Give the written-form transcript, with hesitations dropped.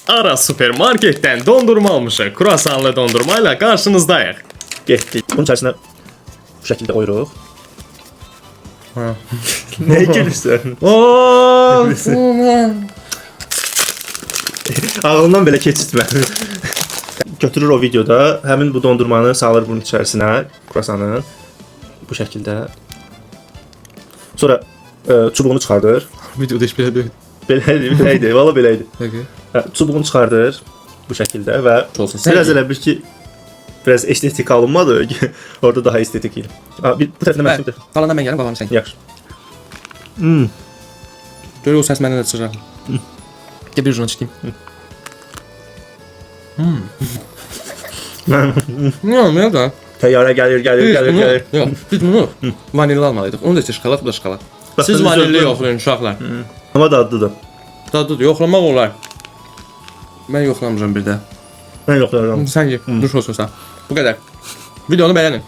Ara Süpermarket'ten dondurma almışıq. Kruasanlı dondurmayla karşınızdayıq. Getdik. Bunun içərisinə bu şəkildə qoyuruq. Ha. Nəyə gülürsən? Ağlından belə keçirtmə. Götürür o videoda həmin bu dondurmanı salır bunun içərisinə, kruasanın bu şəkildə. Sonra çubuğunu çıxardır. Videoda heç belə deyil. Beləydi, valla beləydi. Okay. Çubuğunu çıxardır bu şəkildə və Olsun. biraz elə bir ki biraz estetik alınmadı ki orada daha estetik idi. Bu tərəfində məktubdur. Qalandan mən gəlim, qalanı sən. Yaxşı. Gör o səs məndən də çıxacaq. Gəl bir ucuna çıxayım. Ne da? Təyyarə gəlir. Yox, biz bunu vanilli almalıydıq. Onu da işte şokolad, bu da şokolad. Siz Baxın, vanilli üzerinde- yoxlayın uşaqlar. Amma dadlıdır. Dadı yoxlamaq olar. Mən yoxlamışam bir də. Mən yoxlayıram. Sən ye, duş olsun sən. Bu qədər. Videonu bəyənin.